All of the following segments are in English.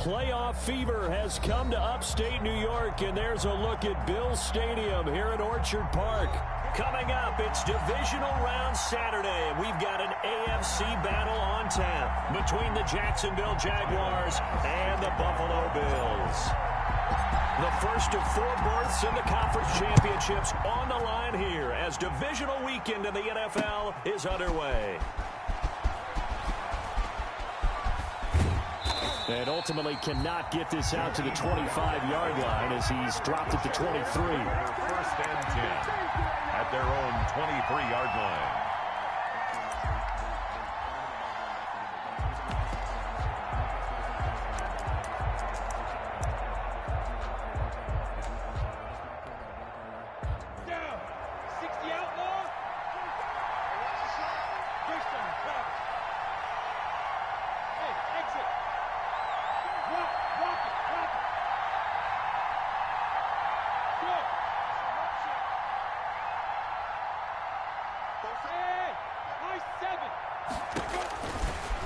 Playoff fever has come to upstate New York, and there's a look at Bills Stadium here at Orchard Park. Coming up, it's divisional round Saturday, and we've got an AFC battle on tap between the Jacksonville Jaguars and the Buffalo Bills. The first of 4 berths in the conference championships on the line here as divisional weekend in the NFL is underway. And ultimately cannot get this out to the 25-yard line as he's dropped it to 23. First and 10 at their own 23-yard line.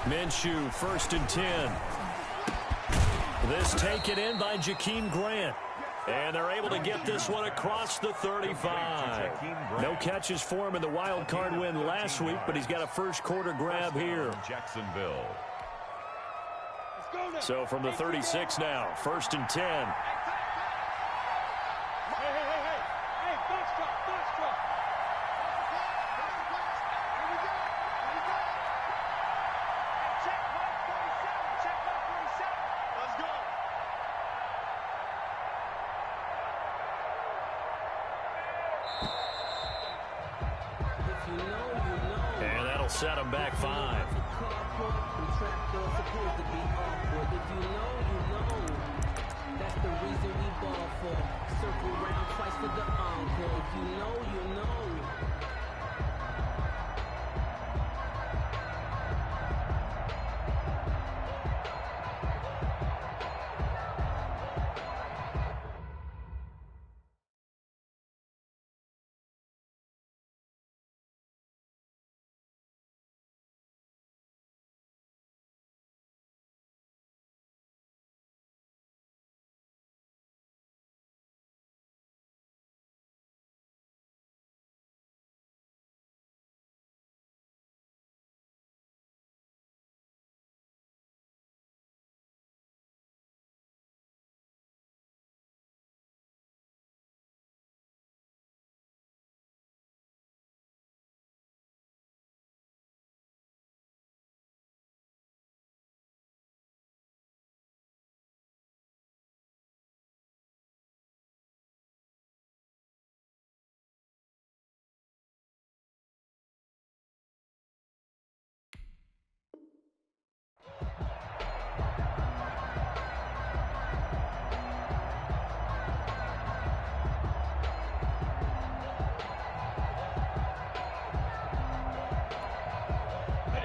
Minshew, first and 10. This taken in by Jakeem Grant. And they're able to get this one across the 35. No catches for him in the wild card win last week, but he's got a first quarter grab here. Jacksonville. So from the 36 now, first and 10. Set him back 5. That's the reason we ball for. Circle round twice for the encore. If you know, you know.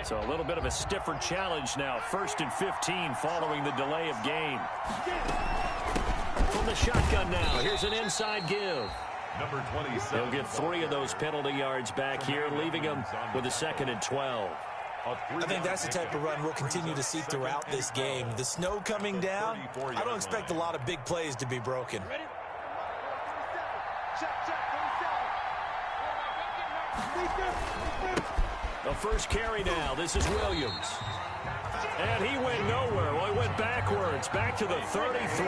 So a little bit of a stiffer challenge now. First and 15 following the delay of game. From the shotgun now, here's an inside give. Number 27. He'll get 3 of those penalty yards back here, leaving him with a 2nd and 12. I think that's the type of run we'll continue to see throughout this game. The snow coming down, I don't expect a lot of big plays to be broken. The first carry now. This is Williams. And he went nowhere. Well, he went backwards. Back to the 33.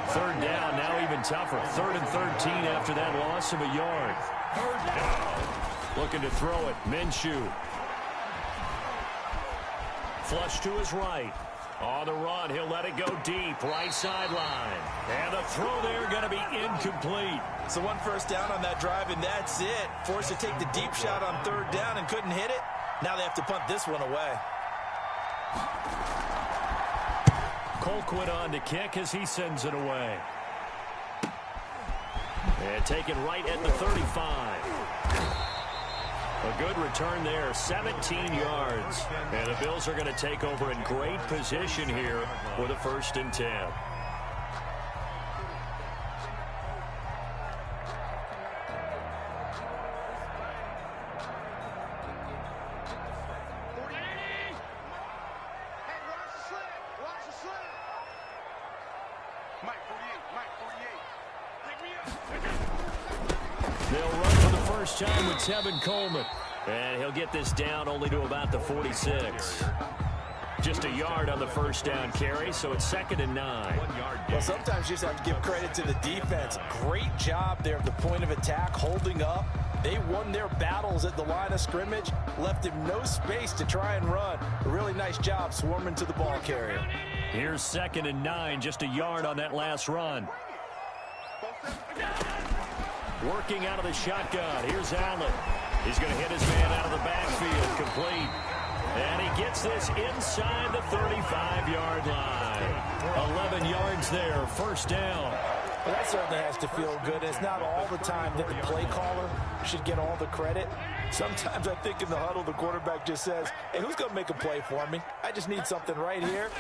3rd down, now even tougher. 3rd and 13 after that loss of a yard. 3rd down. Looking to throw it. Minshew. Flush to his right. On the run, he'll let it go deep. Right sideline. And the throw there going to be incomplete. So 1 first down on that drive, and that's it. Forced to take the deep shot on 3rd down and couldn't hit it. Now they have to punt this one away. Colquitt on to kick as he sends it away. And taken right at the 35. A good return there, 17 yards. And the Bills are going to take over in great position here with a 1st and 10. They'll run for the first time with Tevin Coleman. And he'll get this down only to about the 46. Just a yard on the first down carry, so it's 2nd and 9. Well, sometimes you just have to give credit to the defense. Great job there at the point of attack, holding up. They won their battles at the line of scrimmage, left him no space to try and run. A really nice job swarming to the ball carrier. Here's 2nd and 9, just a yard on that last run. Working out of the shotgun. Here's Allen. He's going to hit his man out of the backfield. Complete. And he gets this inside the 35-yard line. 11 yards there. First down. Well, that certainly has to feel good. It's not all the time that the play caller should get all the credit. Sometimes I think in the huddle, the quarterback just says, hey, who's going to make a play for me? I just need something right here.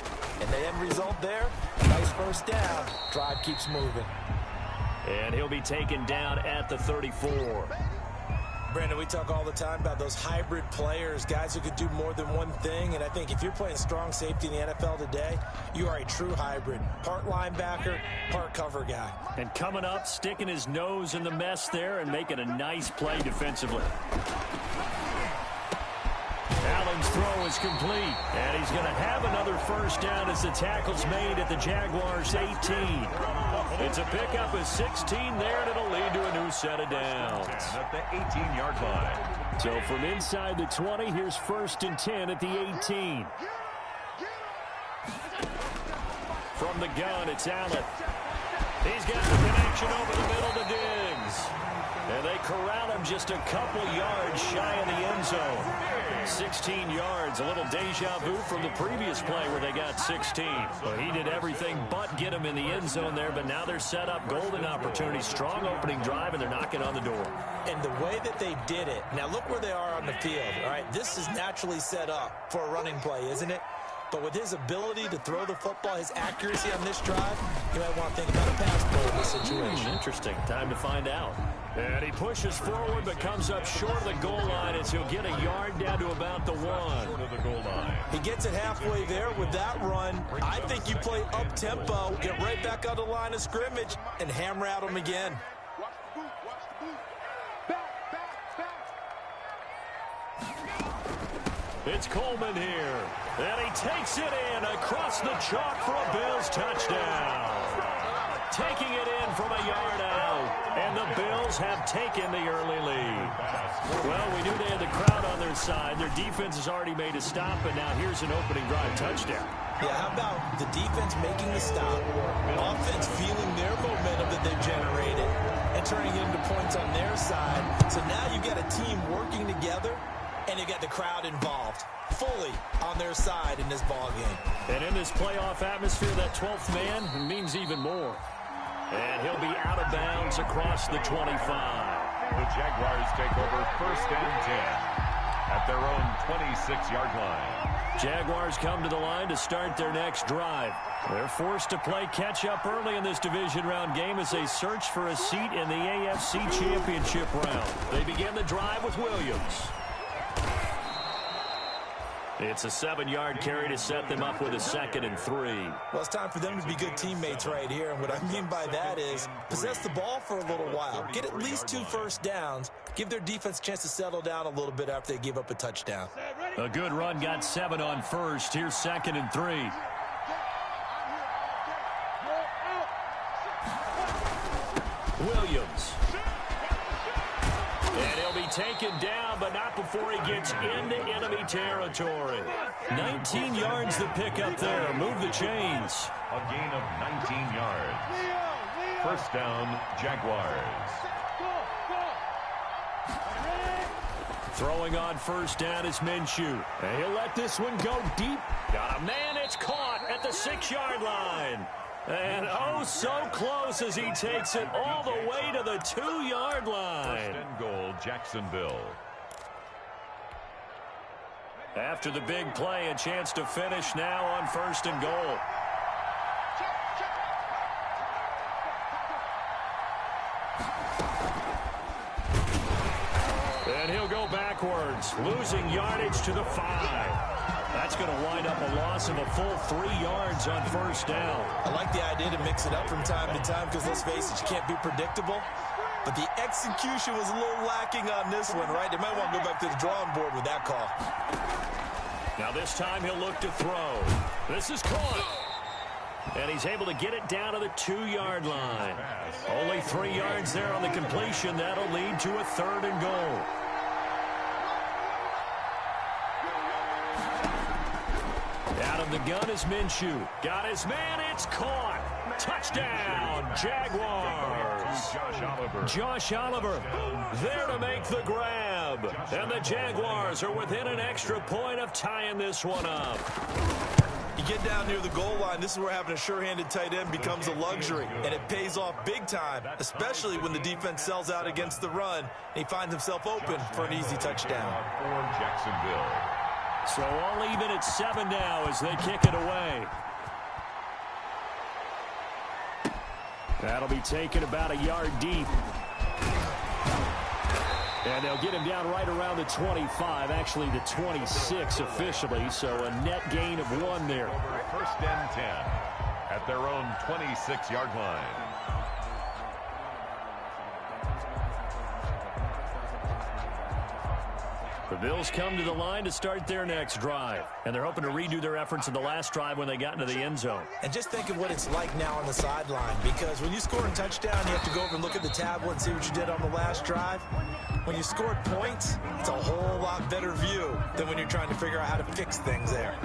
And the end result there, nice first down. Drive keeps moving. And he'll be taken down at the 34. Brandon, we talk all the time about those hybrid players, guys who could do more than one thing. And I think if you're playing strong safety in the NFL today, you are a true hybrid. Part linebacker, part cover guy. And coming up, sticking his nose in the mess there and making a nice play defensively. Allen's throw is complete. And he's going to have another first down as the tackle's made at the Jaguars' 18. It's a pickup of 16 there, and it'll lead to a new set of downs. At the 18-yard line. So from inside the 20, here's 1st and 10 at the 18. From the gun, it's Allen. He's got the connection over the middle to Diggs. And they corral him just a couple yards shy of the end zone. 16 yards, a little deja vu from the previous play where they got 16. But he did everything but get him in the end zone there, but now they're set up, golden opportunity, strong opening drive, and they're knocking on the door. And the way that they did it, now look where they are on the field, all right? This is naturally set up for a running play, isn't it? But with his ability to throw the football, his accuracy on this drive, you might want to think about a pass play in this situation. Interesting. Time to find out. And he pushes forward but comes up short of the goal line as he'll get a yard down to about the 1. Short of the goal line. He gets it halfway there with that run. I think you play up-tempo, get right back on the line of scrimmage, and hammer at him again. It's Coleman here. And he takes it in across the chalk for a Bills touchdown. Taking it in from a yard out. And the Bills have taken the early lead. Well, we knew they had the crowd on their side. Their defense has already made a stop, and now here's an opening drive touchdown. Yeah, how about the defense making the stop, offense feeling their momentum that they've generated, and turning it into points on their side. So now you've got a team working together, and you got the crowd involved fully on their side in this ball game. And in this playoff atmosphere, that 12th man means even more. And he'll be out of bounds across the 25. The Jaguars take over 1st and 10 at their own 26-yard line. Jaguars come to the line to start their next drive. They're forced to play catch-up early in this division round game as they search for a seat in the AFC Championship round. They begin the drive with Williams. It's a 7-yard carry to set them up with a 2nd and 3. Well, it's time for them to be good teammates right here. And what I mean by that is possess the ball for a little while. Get at least 2 first downs. Give their defense a chance to settle down a little bit after they give up a touchdown. A good run got 7 on first. Here's 2nd and 3. Williams. And he'll be taken down, but not before he gets into enemy territory. 19 yards the pickup there. Move the chains. A gain of 19 yards. First down, Jaguars. Throwing on first down is Minshew. And he'll let this one go deep. Got a man, it's caught at the 6-yard line. And oh, so close as he takes it all the way to the 2-yard line. 1st and goal, Jacksonville. After the big play, a chance to finish now on 1st and goal. And he'll go backwards, losing yardage to the 5. That's going to wind up a loss of a full 3 yards on first down. I like the idea to mix it up from time to time because, let's face it, you can't be predictable. But the execution was a little lacking on this one, right? They might want to go back to the drawing board with that call. Now this time he'll look to throw. This is caught. And he's able to get it down to the 2-yard line. Only 3 yards there on the completion. That'll lead to a 3rd and goal. Out of the gun is Minshew. Got his man. It's caught. Touchdown, Jaguars. Josh Oliver there to make the grab. And the Jaguars are within an extra point of tying this one up. You get down near the goal line, this is where having a sure-handed tight end becomes a luxury, and it pays off big time, especially when the defense sells out against the run, and he finds himself open for an easy touchdown. For Jacksonville. So all even at 7 now as they kick it away. That'll be taken about a yard deep. And they'll get him down right around the 25, actually the 26 officially, so a net gain of 1 there. 1st and 10 at their own 26-yard line. The Bills come to the line to start their next drive, and they're hoping to redo their efforts in the last drive when they got into the end zone. And just think of what it's like now on the sideline, because when you score a touchdown, you have to go over and look at the tablet and see what you did on the last drive. When you scored points, it's a whole lot better view than when you're trying to figure out how to fix things there.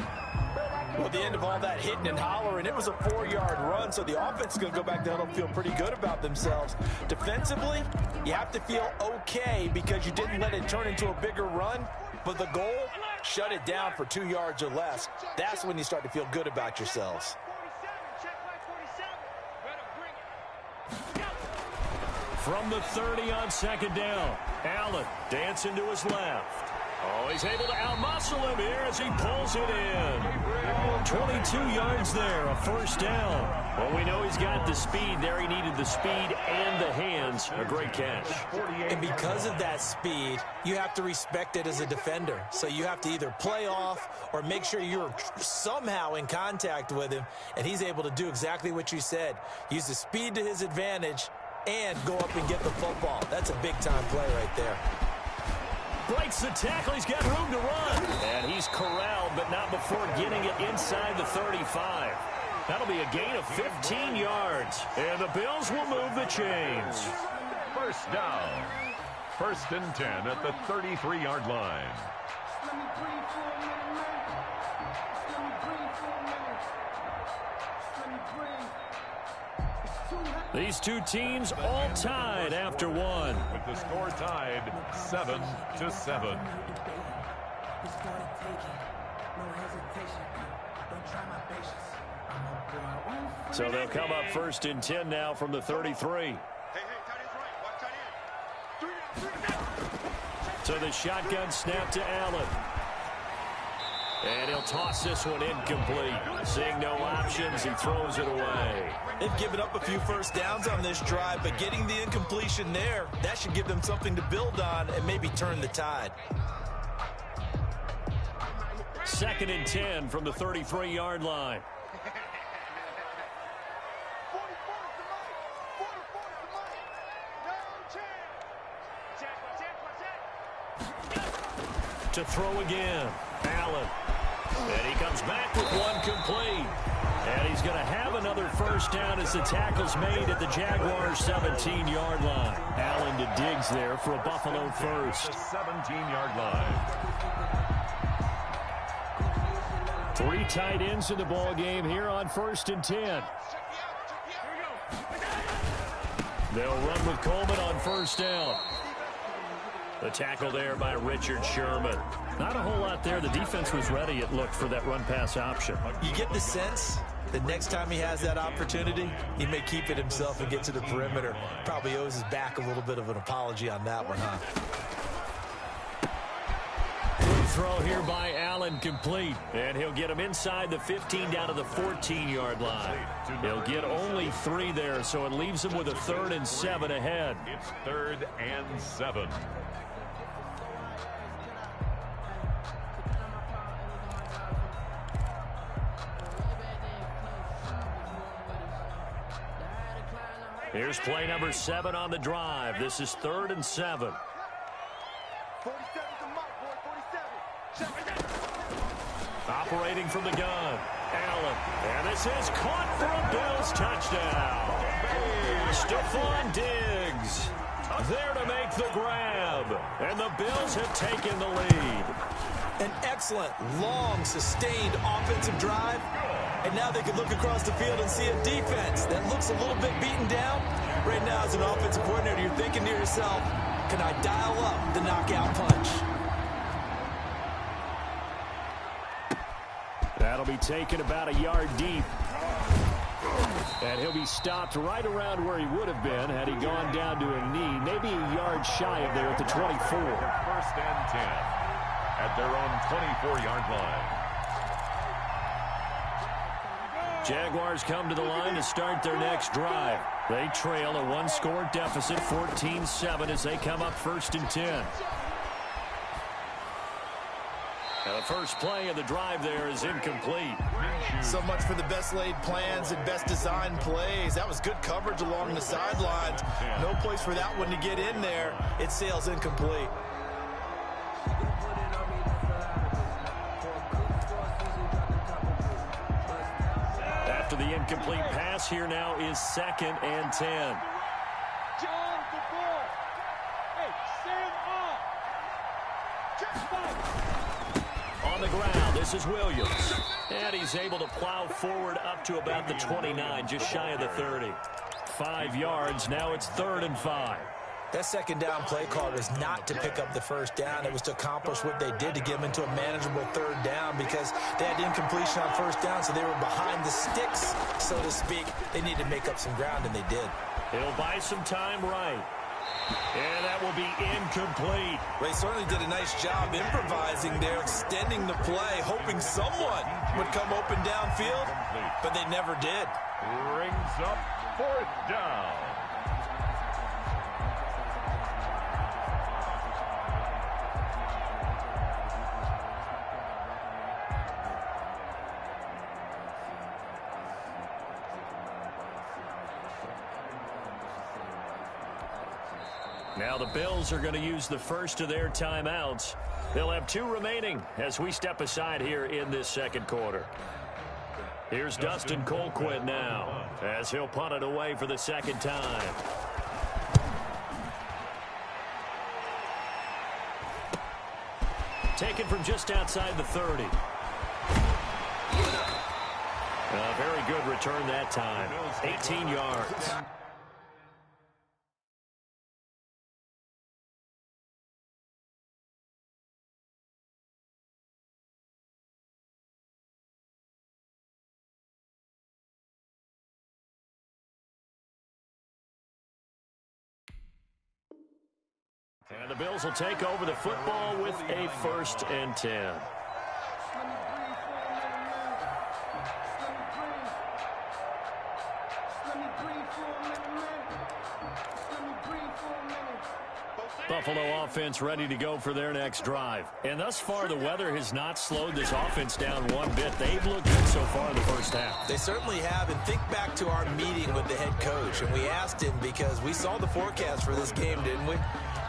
Well, at the end of all that hitting and hollering, it was a 4-yard run, so the offense is going to go back there and feel pretty good about themselves. Defensively, you have to feel okay because you didn't let it turn into a bigger run, but the goal, shut it down for 2 yards or less. That's when you start to feel good about yourselves. From the 30 on 2nd down, Allen dancing to his left. Oh, he's able to outmuscle him here as he pulls it in. 22 yards there, a 1st down. Well, we know he's got the speed there. He needed the speed and the hands. A great catch. And because of that speed, you have to respect it as a defender. So you have to either play off or make sure you're somehow in contact with him. And he's able to do exactly what you said. Use the speed to his advantage and go up and get the football. That's a big-time play right there. Breaks the tackle. He's got room to run. And he's corralled, but not before getting it inside the 35. That'll be a gain of 15 yards. And the Bills will move the chains. 1st down. 1st and 10 at the 33-yard line. These two teams all tied after 1. With the score tied 7-7. So they'll come up 1st and 10 now from the 33. So the shotgun snap to Allen. And he'll toss this one incomplete. Seeing no options, he throws it away. They've given up a few 1st downs on this drive, but getting the incompletion there, that should give them something to build on and maybe turn the tide. 2nd and 10 from the 33-yard line. To throw again, Allen. And he comes back with one complete. And he's going to have another 1st down as the tackle's made at the Jaguars' 17-yard line. Allen to Diggs there for a Buffalo 1st. 17-yard line. 3 tight ends in the ball game here on 1st and 10. They'll run with Coleman on 1st down. The tackle there by Richard Sherman. Not a whole lot there. The defense was ready, it looked, for that run-pass option. You get the sense that next time he has that opportunity, he may keep it himself and get to the perimeter. Probably owes his back a little bit of an apology on that one, huh? Good throw here by Allen, complete. And he'll get him inside the 15 down to the 14-yard line. He'll get only 3 there, so it leaves him with a 3rd and 7 ahead. It's 3rd and 7. Here's play number 7 on the drive. This is 3rd and 7. 47's a mark, boy. 47. Operating from the gun, Allen. And this is caught for a Bills touchdown. Stephon Diggs there to make the grab. And the Bills have taken the lead. An excellent, long, sustained offensive drive. And now they can look across the field and see a defense that looks a little bit beaten down. Right now, as an offensive coordinator, you're thinking to yourself, can I dial up the knockout punch? That'll be taken about a yard deep. And he'll be stopped right around where he would have been had he gone down to a knee, maybe a yard shy of there at the 24. 1st and 10 at their own 24-yard line. Jaguars come to the line to start their next drive. They trail a one-score deficit, 14-7, as they come up 1st and 10. Now the first play of the drive there is incomplete. So much for the best laid plans and best designed plays. That was good coverage along the sidelines. No place for that one to get in there. It sails incomplete. After the incomplete pass, here now is 2nd and 10. John, the ball. Hey, stand up. On the ground, this is Williams. And he's able to plow forward up to about the 29, just shy of the 30. 5 yards, now it's 3rd and 5. That second down play call was not to pick up the first down. It was to accomplish what they did to get them into a manageable 3rd down because they had incompletion on 1st down, so they were behind the sticks, so to speak. They needed to make up some ground, and they did. He'll buy some time right. And that will be incomplete. They certainly did a nice job improvising there, extending the play, hoping someone would come open downfield, but they never did. Brings up 4th down. Now the Bills are going to use the first of their timeouts. They'll have 2 remaining as we step aside here in this second quarter. Here's Dustin Colquitt now as he'll punt it away for the second time. Taken from just outside the 30. A very good return that time. 18 yards. And the Bills will take over the football with a 1st and 10. Buffalo offense ready to go for their next drive. And thus far, the weather has not slowed this offense down one bit. They've looked good so far in the first half. They certainly have. And think back to our meeting with the head coach. And we asked him because we saw the forecast for this game, didn't we?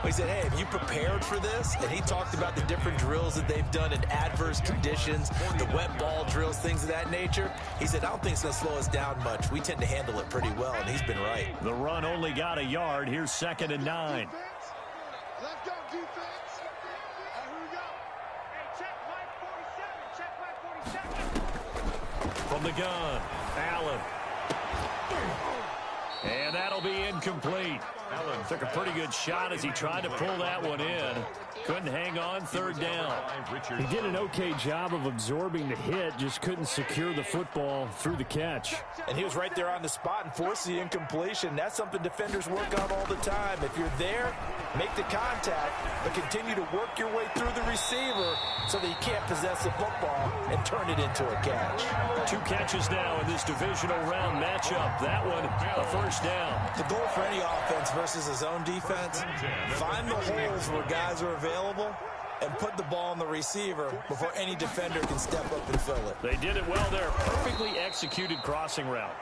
We said, hey, have you prepared for this? And he talked about the different drills that they've done in adverse conditions, the wet ball drills, things of that nature. He said, I don't think it's going to slow us down much. We tend to handle it pretty well, and he's been right. The run only got a yard. Here's 2nd and 9. Let's go, defense. Here we go. Hey, check flag 47. Check flag 47. From the gun, Allen. And that'll be incomplete. Allen took a pretty good shot as he tried to pull that one in. Couldn't hang on, 3rd down. He did an okay job of absorbing the hit, just couldn't secure the football through the catch. And he was right there on the spot and forced the incompletion. That's something defenders work on all the time. If you're there, make the contact, but continue to work your way through the receiver so that you can't possess the football and turn it into a catch. 2 catches now in this divisional round matchup. That one, a 1st down. The goal for any offense versus a zone defense, find the holes where guys are available and put the ball on the receiver before any defender can step up and fill it. They did it well there. Perfectly executed crossing route.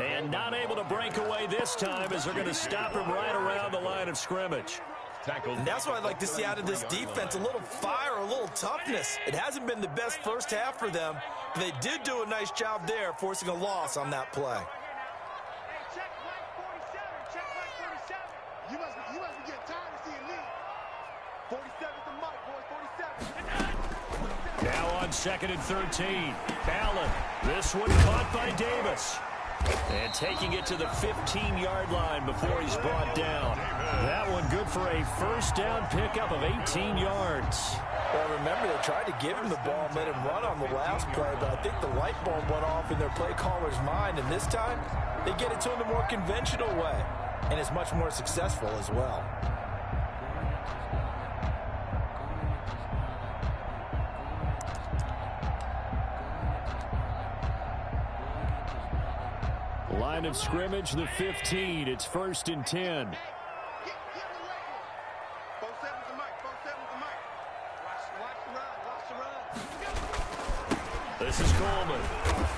And not able to break away this time as they're going to stop him right around the line of scrimmage. And that's what I'd like to see out of this defense, a little fire, a little toughness. It hasn't been the best first half for them, but they did do a nice job there, forcing a loss on that play. Check right 47. Check right 47. You must be getting tired of seeing me. 47's the mic, boys. 47. Now on 2nd and 13. Allen. This one caught by Davis. And taking it to the 15-yard line before he's brought down. That one good for a first down pickup of 18 yards. Well, remember, they tried to give him the ball and let him run on the last play, but I think the light bulb went off in their play caller's mind, and this time they get it to him the more conventional way, and it's much more successful as well. Line of scrimmage, the 15. It's 1st and 10. Give the label. 47's the mic. 47's the mic. Watch the run. This is Coleman.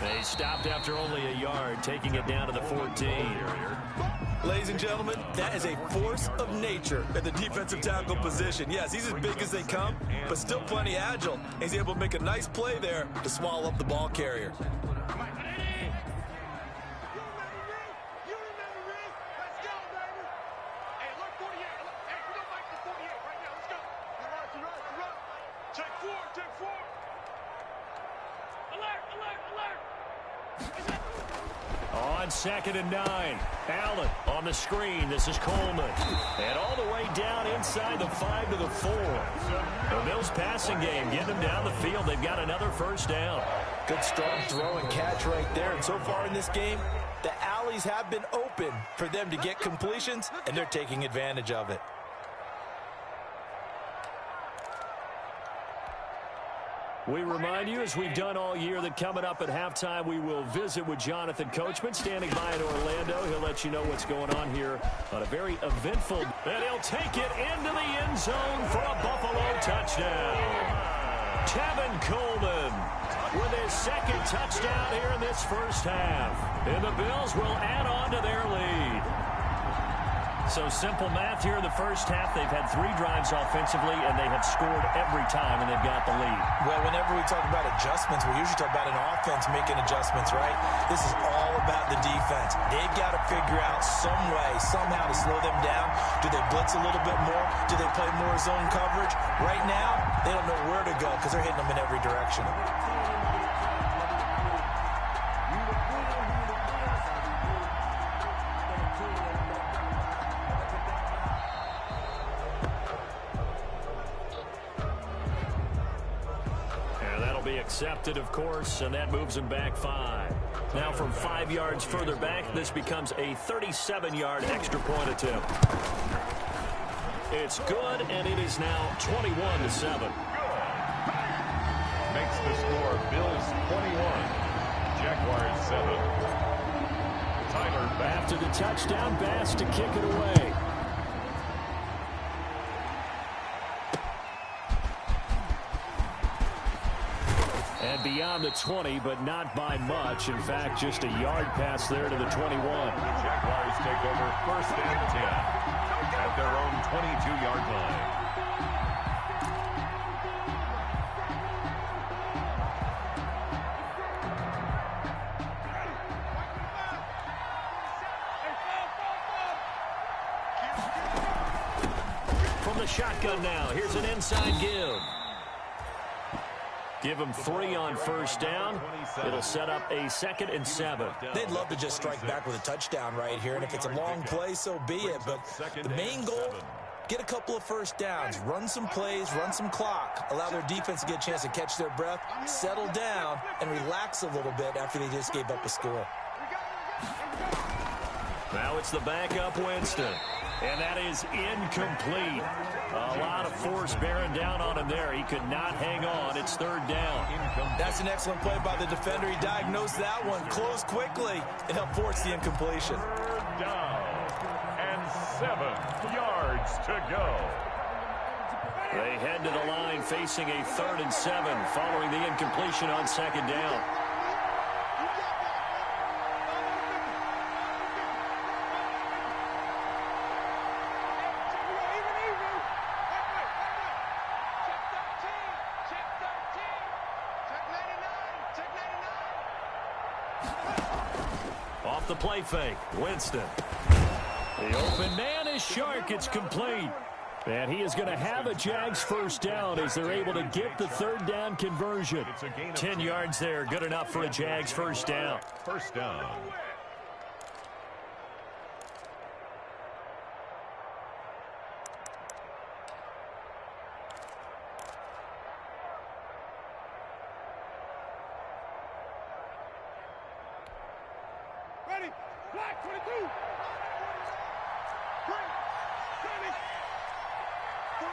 They stopped after only a yard, taking it down to the 14. Ladies and gentlemen, that is a force of nature at the defensive tackle position. Yes, he's as big as they come, but still plenty agile. He's able to make a nice play there to swallow up the ball carrier. On 2nd and 9. Allen on the screen. This is Coleman. And all the way down inside the 5 to the 4. The Bills passing game getting them down the field. They've got another first down. Good strong throw and catch right there. And so far in this game, the alleys have been open for them to get completions, and they're taking advantage of it. We remind you, as we've done all year, that coming up at halftime, we will visit with Jonathan Coachman, standing by in Orlando. He'll let you know what's going on here on a very eventful. And he'll take it into the end zone for a Buffalo touchdown. Tevin Coleman with his 2nd touchdown here in this first half. And the Bills will add on to their lead. So simple math here in the first half. They've had 3 drives offensively, and they have scored every time, and they've got the lead. Well, whenever we talk about adjustments, we usually talk about an offense making adjustments, right? This is all about the defense. They've got to figure out some way, somehow to slow them down. Do they blitz a little bit more? Do they play more zone coverage? Right now, they don't know where to go because they're hitting them in every direction. Accepted, of course, and that moves him back 5. Now from 5 yards further back, this becomes a 37-yard extra point attempt. It's good, and it is now 21-7. Good. Makes the score Bills 21, Jaguars 7. Tyler back. After the touchdown, Bass to kick it away. And beyond the 20, but not by much. In fact, just a yard pass there to the 21. The Jaguars take over 1st and 10 at their own 22-yard line. From the shotgun now, here's an inside give. Give them 3 on first down. It'll set up a 2nd and 7. They'd love to just strike back with a touchdown right here, and if it's a long play, so be it. But the main goal, get a couple of first downs, run some plays, run some clock, allow their defense to get a chance to catch their breath, settle down, and relax a little bit after they just gave up a score. Now it's the backup Winston. And that is incomplete. A lot of force bearing down on him there. He could not hang on. It's 3rd down. That's an excellent play by the defender. He diagnosed that one, closed quickly, and helped force the incompletion. 3rd down and 7 yards to go. They head to the line facing a 3rd and 7 following the incompletion on 2nd down. Off the play fake, Winston. The open man is Shark. It's complete. And he is going to have a Jags first down as they're able to get the third down conversion. 10 yards there, good enough for a Jags first down. First down. Ready? Black 22. Green. 49. 49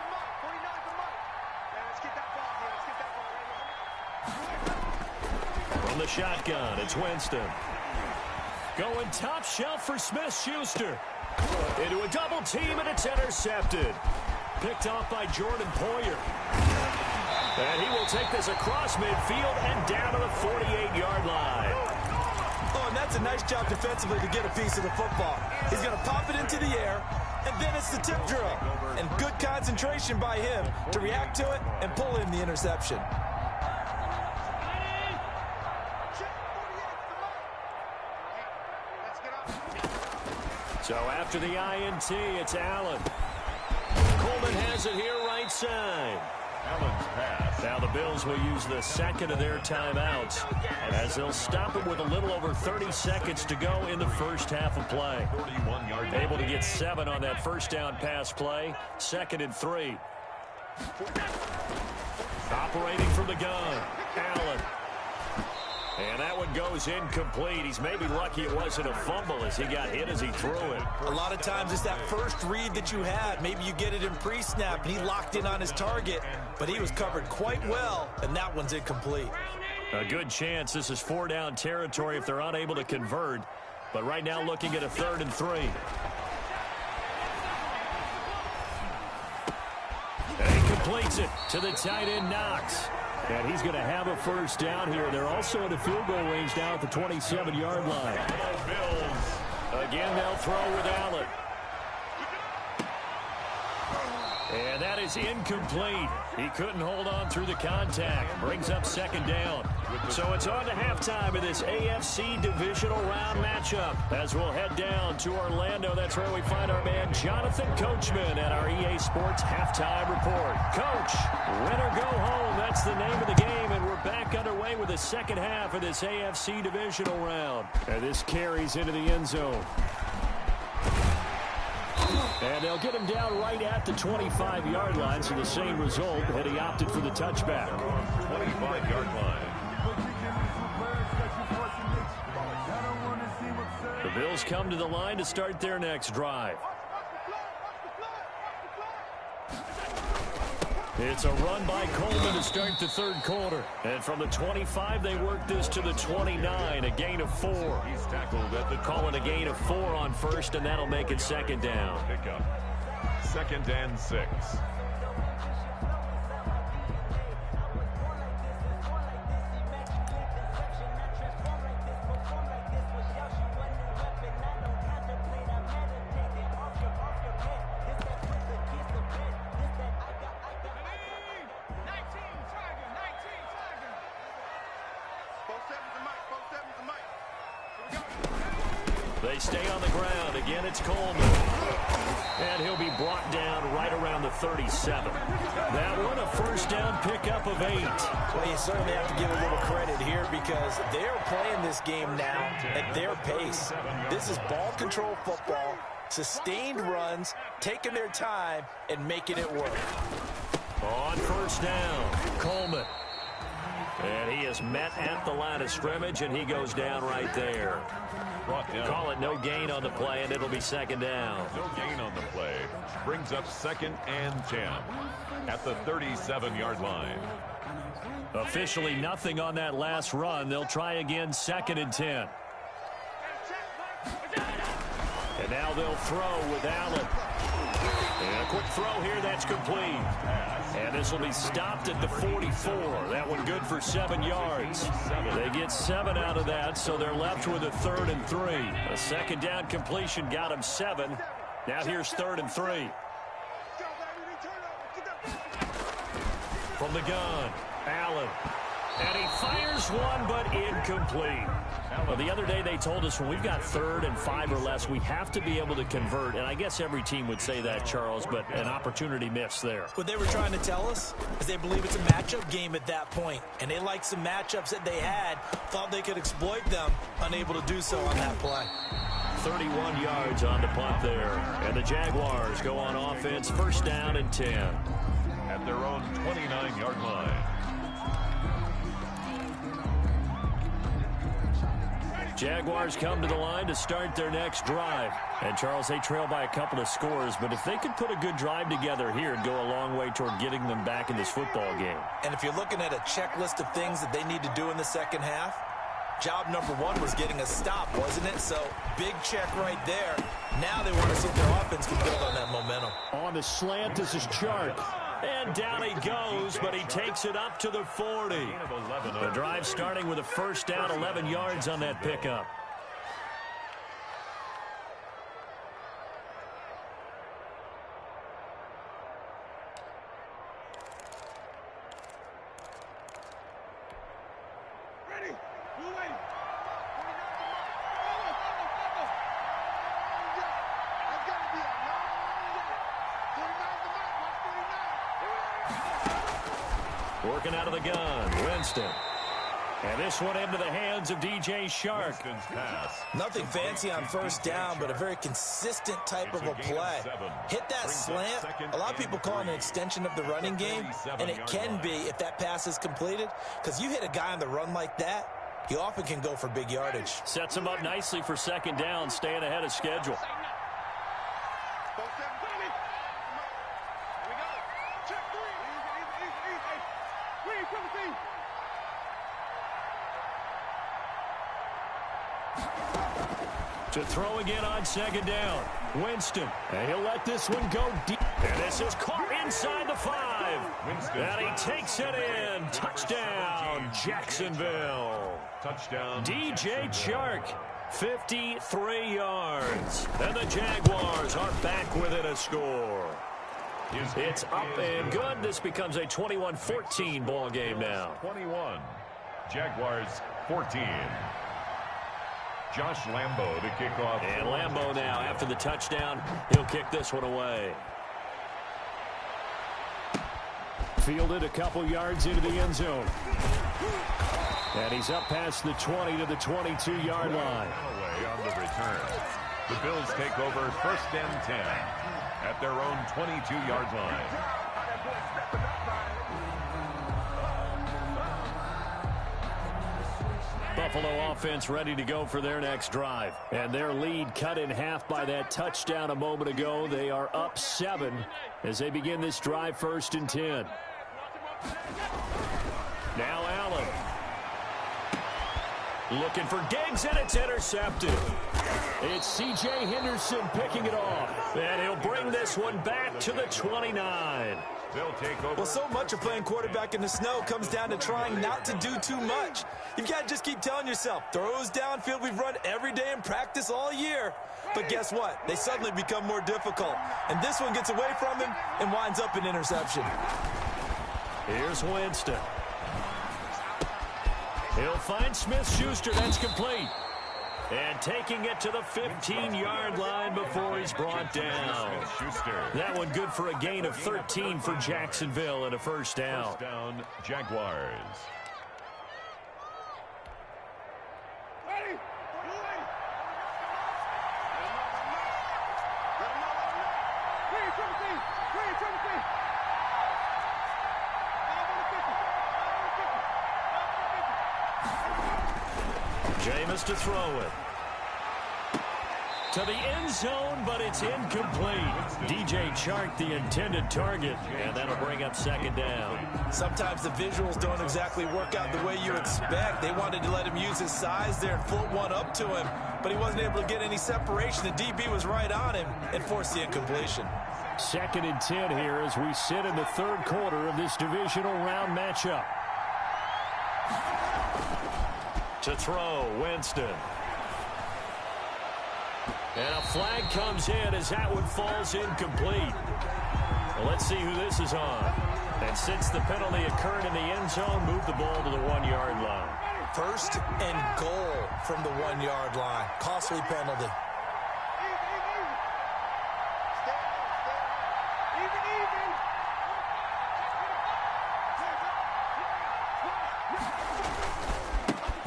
the mark. 49 the mark. Yeah, let's get that ball here. Let's get that ball right here. From the shotgun, it's Winston. Going top shelf for Smith-Schuster. Into a double team, and it's intercepted. Picked off by Jordan Poyer. And he will take this across midfield and down to the 48-yard line. Oh, and that's a nice job defensively to get a piece of the football. He's going to pop it into the air, and then it's the tip drill. And good concentration by him to react to it and pull in the interception. So after the INT, it's Allen. Coleman has it here right side. Allen's pass. Now the Bills will use the second of their timeouts as they'll stop it with a little over 30 seconds to go in the first half of play. 41-yard. Able to get 7 on that first down pass play. 2nd and 3. Operating from the gun, Allen. And that one goes incomplete. He's maybe lucky it wasn't a fumble as he got hit as he threw it. A lot of times it's that first read that you had. Maybe you get it in pre-snap, and he locked in on his target, but he was covered quite well, and that one's incomplete. A good chance this is 4-down territory if they're unable to convert. But right now looking at a 3rd and 3. And he completes it to the tight end, Knox. And he's going to have a first down here. They're also in a field goal range now at the 27-yard line. Bills. Again, they'll throw with Allen. And that is incomplete. He couldn't hold on through the contact. Brings up 2nd down. So it's on to halftime of this AFC divisional round matchup as we'll head down to Orlando. That's where we find our man Jonathan Coachman at our EA Sports Halftime Report. Coach, win or go home. That's the name of the game, and we're back underway with the second half of this AFC divisional round. And this carries into the end zone. And they'll get him down right at the 25-yard line, so the same result, had he opted for the touchback. 25-yard line. The Bills come to the line to start their next drive. It's a run by Coleman to start the third quarter. And from the 25, they work this to the 29, a gain of 4. He's tackled at the Calling a gain of 4 on first, and that'll make it 2nd down. pickup. 2nd and 6. They stay on the ground. Again, it's Coleman. And he'll be brought down right around the 37. That one, a first down pickup of 8. Well, you certainly have to give a little credit here because they're playing this game now at their pace. This is ball control football, sustained runs, taking their time, and making it work. On first down, Coleman. And he is met at the line of scrimmage, and he goes down right there. Brought down. Call it no gain on the play, and it'll be 2nd down. No gain on the play. Brings up 2nd and 10 at the 37-yard line. Officially nothing on that last run. They'll try again 2nd and 10. And now they'll throw with Allen. And a quick throw here, that's complete. And this will be stopped at the 44. That one good for 7 yards. They get 7 out of that, so they're left with a 3rd and 3. A 2nd down completion got them 7. Now here's 3rd and 3. From the gun, Allen. And he fires one, but incomplete. Well, the other day they told us when we've got 3rd and 5 or less, we have to be able to convert. And I guess every team would say that, Charles, but an opportunity missed there. What they were trying to tell us is they believe it's a matchup game at that point. And they liked some matchups that they had, thought they could exploit them, unable to do so on that play. 31 yards on the punt there. And the Jaguars go on offense, 1st down and 10. At their own 29-yard line. Jaguars come to the line to start their next drive. And, Charles, they trail by a couple of scores, but if they could put a good drive together here, it'd go a long way toward getting them back in this football game. And if you're looking at a checklist of things that they need to do in the second half, job number 1 was getting a stop, wasn't it? So, big check right there. Now they want to see if their offense can build on that momentum. On the slant, this is Chark. And down he goes, but he takes it up to the 40. The drive starting with a 1st down, 11 yards on that pickup. Ready? Blue wave. That's got to be a long way. 49's the mark. Watch 49. Working out of the gun, Winston. And this one into the hands of DJ Chark. Winston's pass. Nothing fancy on 1st down, but a very consistent type of a play. Hit that slant. A lot of people call it an extension of the running game, and it can be if that pass is completed, because you hit a guy on the run like that, he often can go for big yardage. Sets him up nicely for 2nd down, staying ahead of schedule. Both 7-30. Here we go. Check 3. Easy. Green, 17. To throw again on 2nd down. Winston. And he'll let this one go deep. And this is caught inside the 5. And he takes it in. Touchdown, Jacksonville. Touchdown. DJ Chark, 53 yards. And the Jaguars are back within a score. It's up and good. This becomes a 21-14 ball game now. 21. Jaguars 14. Josh Lambo to kick off. And Lambo now, after the touchdown, he'll kick this one away. Fielded a couple yards into the end zone. And he's up past the 20 to the 22-yard line. Away on the return. The Bills take over 1st and 10 at their own 22-yard line. Buffalo offense ready to go for their next drive. And their lead cut in half by that touchdown a moment ago. They are up 7 as they begin this drive, 1st and 10. Now Allen. Looking for Diggs, and it's intercepted. It's C.J. Henderson picking it off. And he'll bring this one back to the 29. They'll take over. Well, so much of playing quarterback in the snow comes down to trying not to do too much. You've got to just keep telling yourself, throws downfield we've run every day in practice all year. But guess what? They suddenly become more difficult. And this one gets away from him and winds up an interception. Here's Winston. He'll find Smith-Schuster. That's complete. And taking it to the 15-yard line before he's brought down. That one good for a gain of 13 for Jacksonville and a 1st down. 1st down, Jaguars. Ready? Green, 17. Green, 17. Jameis to throw it. To the end zone, but it's incomplete. DJ Chark, the intended target, and that'll bring up 2nd down. Sometimes the visuals don't exactly work out the way you expect. They wanted to let him use his size there and foot one up to him, but he wasn't able to get any separation. The DB was right on him and forced the incompletion. 2nd and 10 here as we sit in the 3rd quarter of this divisional round matchup. To throw, Winston. And a flag comes in as that one falls incomplete. Well, let's see who this is on. And since the penalty occurred in the end zone, move the ball to the 1-yard line. First and goal from the 1-yard line. Costly penalty.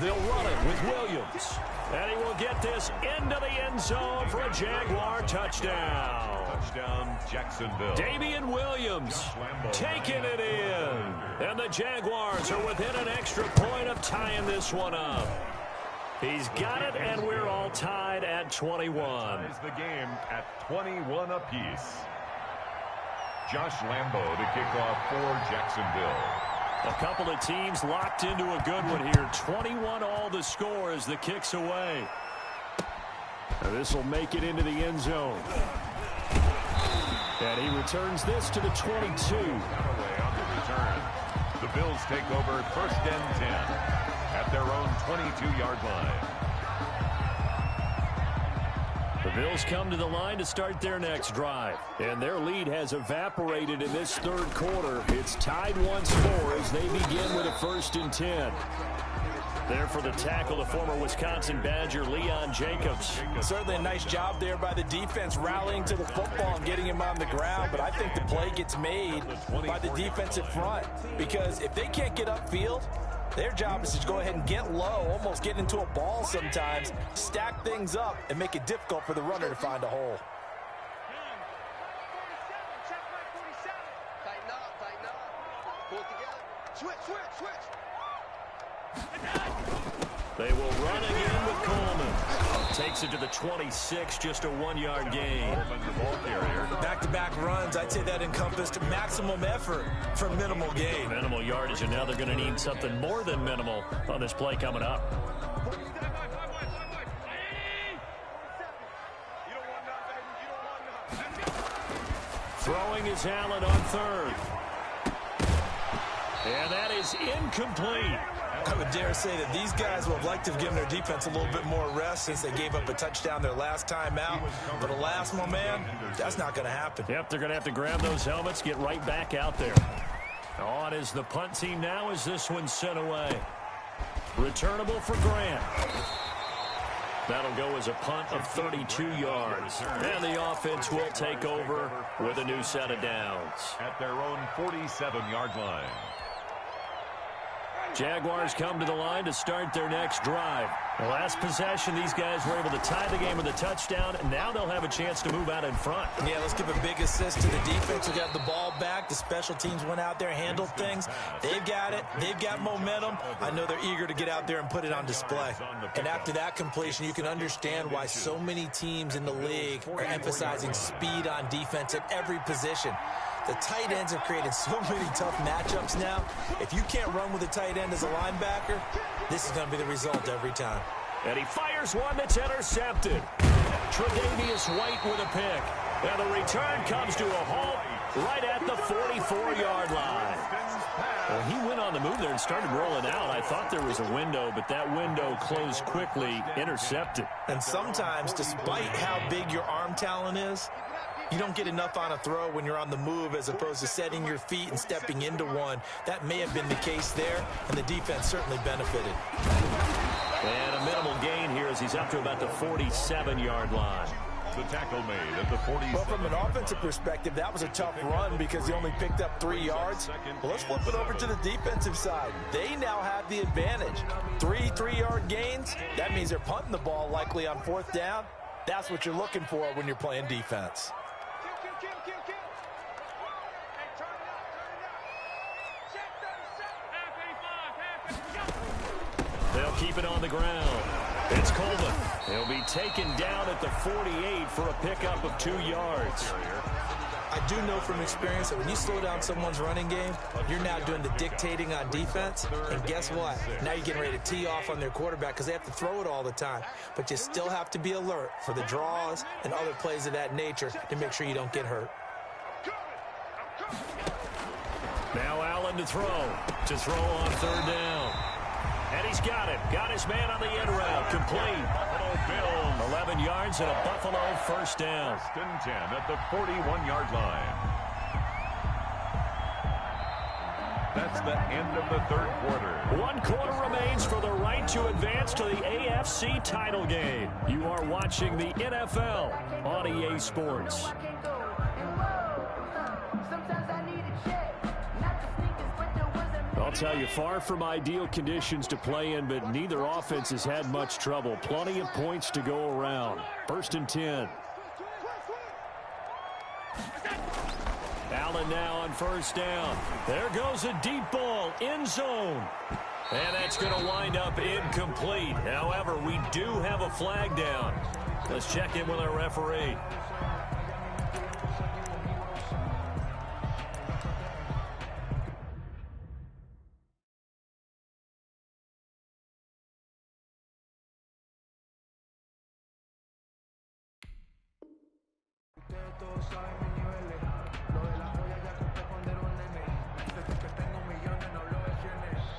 They'll run it with Williams. And he will get this into the end zone for a Jaguar touchdown. Touchdown, Jacksonville. Damian Williams taking it in. And the Jaguars are within an extra point of tying this one up. He's got it, and we're all tied at 21. Ties the game at 21 apiece. Josh Lambo to kick off for Jacksonville. A couple of teams locked into a good one here. 21 all the score as the kick's away. This will make it into the end zone. And he returns this to the 22. Away on the return. The Bills take over first and 10 at their own 22-yard line. The Bills come to the line to start their next drive. And their lead has evaporated in this third quarter. It's tied once more as they begin with a first and 10. There for the tackle, the former Wisconsin Badger, Leon Jacobs. Certainly a nice job there by the defense rallying to the football and getting him on the ground. But I think the play gets made by the defensive front. Because if they can't get upfield, their job is to go ahead and get low, almost get into a ball sometimes, stack things up, and make it difficult for the runner to find a hole. Tighten up. Pull it together. Switch. They will run again with Coleman. Takes it to the 26, just a 1-yard gain. The ball carrier. Back-to-back runs, I'd say that encompassed maximum effort for minimal gain. Minimal yardage, and now they're going to need something more than minimal on this play coming up. Throwing is Allen on third. And that is incomplete. I would dare say that these guys would have liked to have given their defense a little bit more rest since they gave up a touchdown their last time out. But alas, my man, that's not going to happen. Yep, they're going to have to grab those helmets, get right back out there. On is the punt team now as this one's sent away. Returnable for Grant. That'll go as a punt of 32 yards. And the offense will take over with a new set of downs. At their own 47-yard line. Jaguars come to the line to start their next drive. The last possession, these guys were able to tie the game with a touchdown, and now they'll have a chance to move out in front. Yeah, let's give a big assist to the defense who got the ball back. The special teams went out there, handled things. They've got it. They've got momentum. I know they're eager to get out there and put it on display. And after that completion, you can understand why so many teams in the league are emphasizing speed on defense at every position. The tight ends have created so many tough matchups now. If you can't run with a tight end as a linebacker, this is going to be the result every time. And he fires one that's intercepted. Tre'Davious White with a pick. And the return comes to a halt right at the 44-yard line. Well, he went on the move there and started rolling out. I thought there was a window, but that window closed quickly, intercepted. And sometimes, despite how big your arm talent is, you don't get enough on a throw when you're on the move as opposed to setting your feet and stepping into one. That may have been the case there, and the defense certainly benefited. And a minimal gain here as he's up to about the 47-yard line. The tackle made at the 47. Well, from an offensive perspective, that was a tough run because he only picked up 3 yards. Well, let's flip it over to the defensive side. They now have the advantage. 3 3-yard gains. That means they're punting the ball likely on 4th down. That's what you're looking for when you're playing defense. They'll keep it on the ground. It's Coleman. He'll be taken down at the 48 for a pickup of 2 yards. I do know from experience that when you slow down someone's running game, you're now doing the dictating on defense. And guess what? Now you're getting ready to tee off on their quarterback because they have to throw it all the time. But you still have to be alert for the draws and other plays of that nature to make sure you don't get hurt. Now Allen to throw on 3rd down. And he's got it. Got his man on the end route. Complete. Buffalo Bills. 11 yards and a Buffalo 1st down. First and 10 at the 41-yard line. That's the end of the third quarter. 1 quarter remains for the right to advance to the AFC title game. You are watching the NFL on EA Sports. I'll tell you, far from ideal conditions to play in, but neither offense has had much trouble. Plenty of points to go around. 1st and 10. Allen now on 1st down. There goes a deep ball, end zone. And that's going to wind up incomplete. However, we do have a flag down. Let's check in with our referee.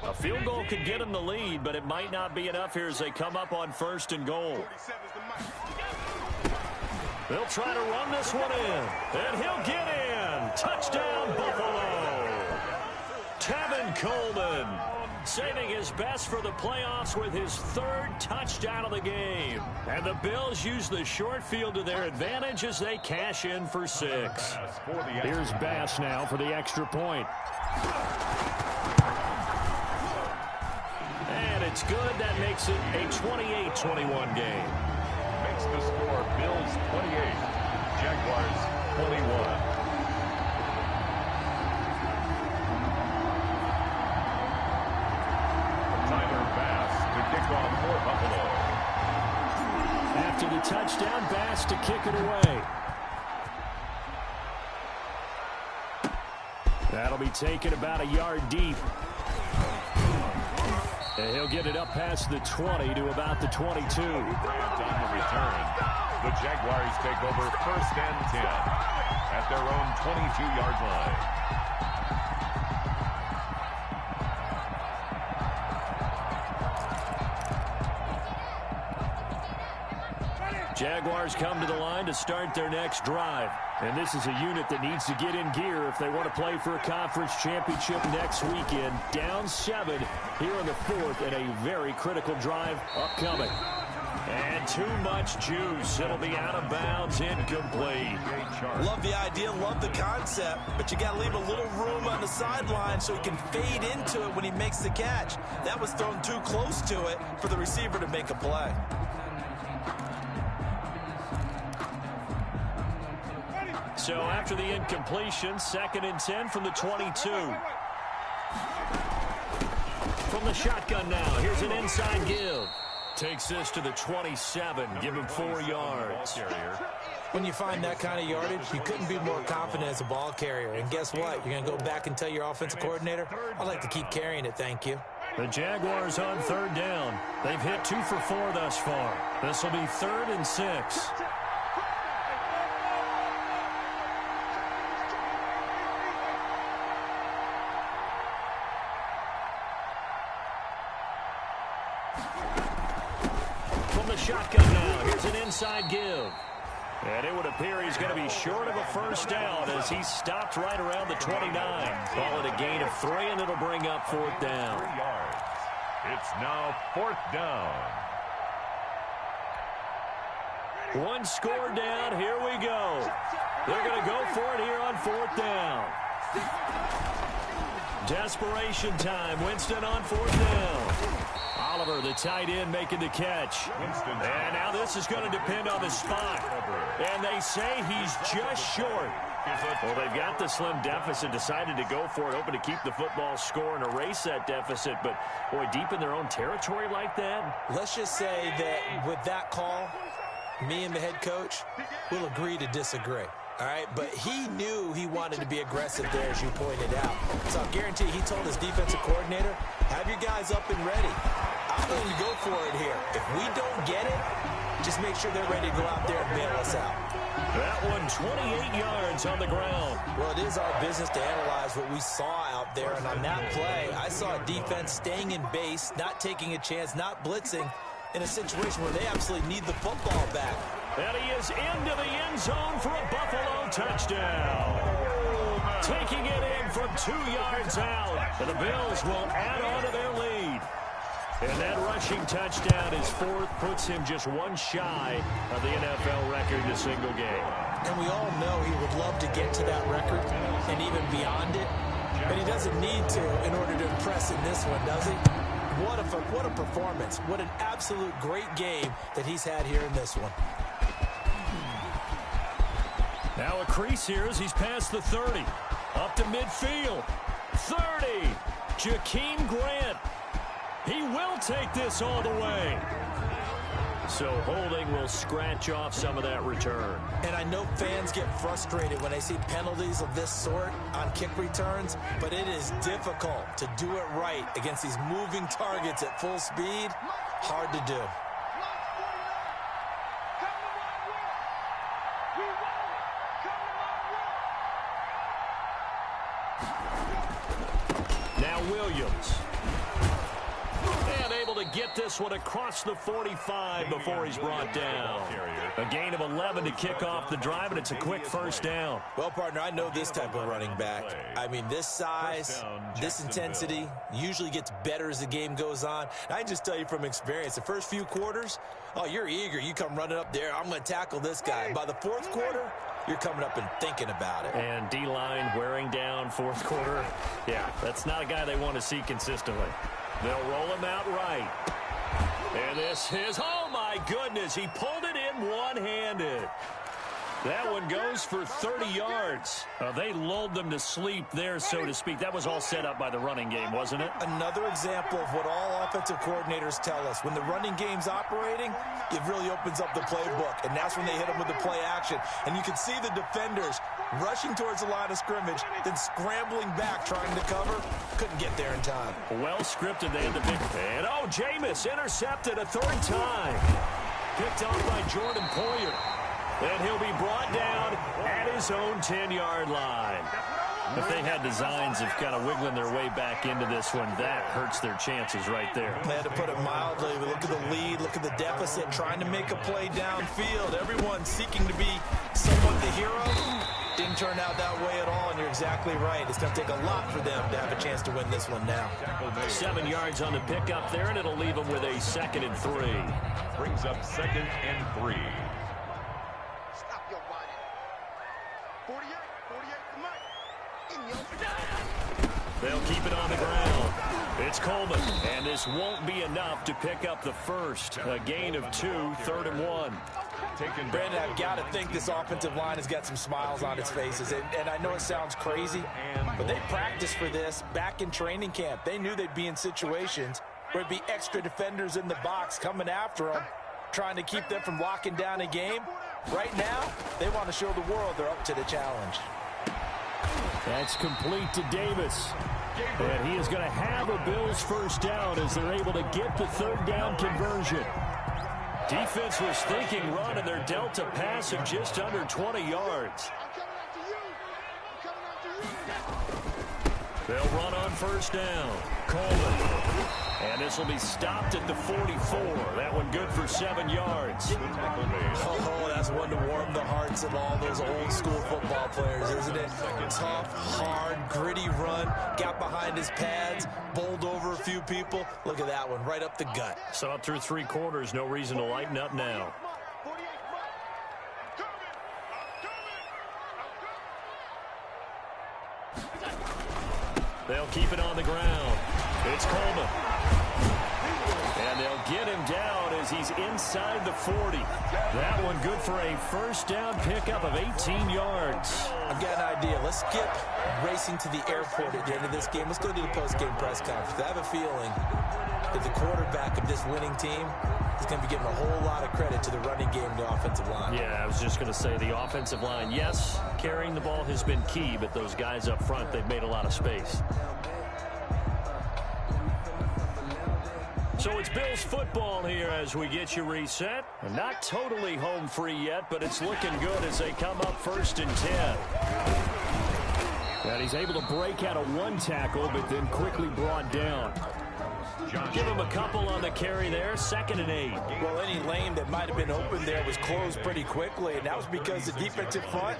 A field goal could get him the lead, but it might not be enough here as they come up on 1st and goal. They'll try to run this one in, and he'll get in. Touchdown, Buffalo. Tevin Coleman saving his best for the playoffs with his 3rd touchdown of the game. And the Bills use the short field to their advantage as they cash in for 6. Here's Bass now for the extra point. And it's good. That makes it a 28-21 game. Makes the score Bills 28, Jaguars 21. After the touchdown, Bass to kick it away. That'll be taken about a yard deep. And he'll get it up past the 20 to about the 22. On the return, the Jaguars take over 1st and 10 at their own 22-yard line. Jaguars come to the line to start their next drive. And this is a unit that needs to get in gear if they want to play for a conference championship next weekend. Down 7 here in the 4th, and a very critical drive upcoming. And too much juice. It'll be out of bounds, incomplete. Love the idea, love the concept, but you got to leave a little room on the sideline so he can fade into it when he makes the catch. That was thrown too close to it for the receiver to make a play. So after the incompletion, 2nd and 10 from the 22. From the shotgun now, here's an inside give. Takes this to the 27, give him 4 yards. When you find that kind of yardage, you couldn't be more confident as a ball carrier. And guess what? You're going to go back and tell your offensive coordinator, I'd like to keep carrying it, thank you. The Jaguars on 3rd down. They've hit 2 for 4 thus far. This will be 3rd and 6. Shotgun now. Here's an inside give. And it would appear he's going to be short of a 1st down as he stopped right around the 29. Call it a gain of 3, and it'll bring up 4th down. 3 yards. It's now 4th down. 1 score down. Here we go. They're going to go for it here on 4th down. Desperation time. Winston on 4th down. Oliver, the tight end, making the catch. And now this is going to depend on the spot. And they say he's just short. Well, they've got the slim deficit, decided to go for it, hoping to keep the football score and erase that deficit. But, boy, deep in their own territory like that. Let's just say that with that call, me and the head coach will agree to disagree. All right, but he knew he wanted to be aggressive there, as you pointed out. So I'll guarantee he told his defensive coordinator, have your guys up and ready. I'm going to go for it here. If we don't get it, just make sure they're ready to go out there and bail us out. That one 28 yards on the ground. Well, it is our business to analyze what we saw out there. And on that play, I saw a defense staying in base, not taking a chance, not blitzing, in a situation where they absolutely need the football back. And he is into the end zone for a Buffalo touchdown. taking it in from 2 yards out. And the Bills will add on to their lead. And that rushing touchdown, his fourth, puts him just one shy of the NFL record in a single game. And we all know he would love to get to that record and even beyond it. But he doesn't need to in order to impress in this one, does he? What a performance. What an absolute great game that he's had here in this one. Now a crease here as he's past the 30. Up to midfield. 30. Jakeem Grant. He will take this all the way. So holding will scratch off some of that return. And I know fans get frustrated when they see penalties of this sort on kick returns, but it is difficult to do it right against these moving targets at full speed. Hard to do. Now Williams. And able to get this one across the 45 before he's brought down. A gain of 11 to kick off the drive, and it's a quick first down. Well, partner, I know this type of running back. I mean, this size, this intensity usually gets better as the game goes on. And I just tell you from experience, the first few quarters, oh, you're eager. You come running up there. I'm going to tackle this guy. By the fourth quarter, you're coming up and thinking about it. And D-line wearing down fourth quarter. Yeah, that's not a guy they want to see consistently. They'll roll him out right. And this is, oh my goodness, he pulled it in one-handed. That one goes for 30 yards. They lulled them to sleep there, so to speak. That was all set up by the running game, wasn't it? Another example of what all offensive coordinators tell us. When the running game's operating, it really opens up the playbook, and that's when they hit them with the play action. And you can see the defenders rushing towards the line of scrimmage, then scrambling back, trying to cover. Couldn't get there in time. Well scripted. They had the big... And, oh, Jameis intercepted a third time. Picked off by Jordan Poyer. And he'll be brought down at his own 10-yard line. If they had designs of kind of wiggling their way back into this one, that hurts their chances right there. They had to put it mildly. We look at the lead, look at the deficit, trying to make a play downfield. Everyone seeking to be somewhat the hero. Didn't turn out that way at all, and you're exactly right. It's going to take a lot for them to have a chance to win this one now. 7 yards on the pickup there, and it'll leave them with a 2nd and 3. Brings up 2nd and 3. Stop your body. 48 to Mike. In your They'll keep it on the ground. It's Coleman, and this won't be enough to pick up the first. A gain of 2, 3rd and 1. Brandon, I've got to think this offensive line has got some smiles on its faces. And I know it sounds crazy, but they practiced for this back in training camp. They knew they'd be in situations where it'd be extra defenders in the box coming after them, trying to keep them from locking down a game. Right now, they want to show the world they're up to the challenge. That's complete to Davis. And he is going to have a Bills first down as they're able to get the 3rd down conversion. Defense was thinking run, and they're dealt a pass of just under 20 yards. They'll run on first down. Coleman. And this will be stopped at the 44. That one good for 7 yards. Oh, that's one to warm the hearts of all those old school football players, isn't it? Tough, hard, gritty run. Got behind his pads, bowled over a few people. Look at that one, right up the gut. Saw it through 3 quarters. No reason to lighten up now. They'll keep it on the ground. It's Coleman. And they'll get him down as he's inside the 40. That one good for a first down pickup of 18 yards. I've got an idea. Let's skip racing to the airport at the end of this game. Let's go to the post-game press conference. I have a feeling that the quarterback of this winning team is going to be giving a whole lot of credit to the running game and the offensive line. Yeah, I was just going to say the offensive line, yes, carrying the ball has been key, but those guys up front, they've made a lot of space. So it's Bills football here as we get you reset. And not totally home free yet, but it's looking good as they come up 1st and 10. And he's able to break out of 1 tackle, but then quickly brought down. Give him a couple on the carry there, 2nd and 8. Well, any lane that might have been open there was closed pretty quickly, and that was because the defensive front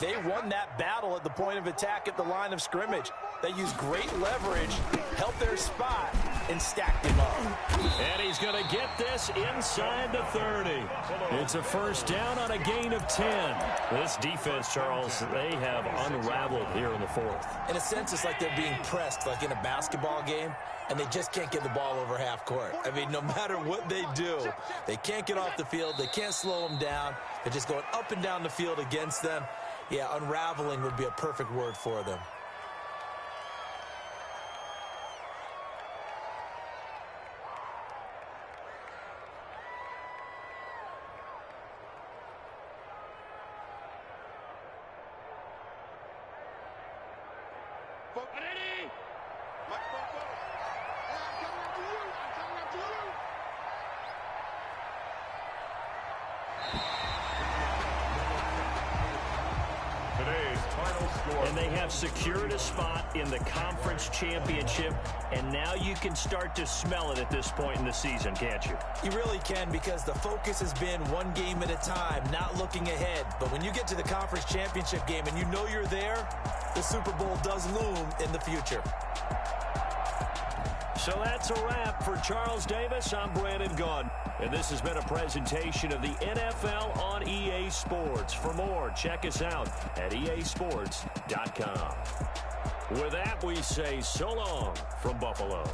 They won that battle at the point of attack at the line of scrimmage. They used great leverage, helped their spot, and stacked him up. And he's going to get this inside the 30. It's a first down on a gain of 10. This defense, Charles, they have unraveled here in the fourth. In a sense, it's like they're being pressed like in a basketball game, and they just can't get the ball over half court. I mean, no matter what they do, they can't get off the field. They can't slow them down. They're just going up and down the field against them. Yeah, unraveling would be a perfect word for them. And they have secured a spot in the conference championship, and now you can start to smell it at this point in the season, can't you? You really can, because the focus has been one game at a time, not looking ahead. But when you get to the conference championship game and you know you're there, the Super Bowl does loom in the future. So that's a wrap for Charles Davis. I'm Brandon Gaudin, and this has been a presentation of the NFL on EA Sports. For more, check us out at easports.com. With that, we say so long from Buffalo.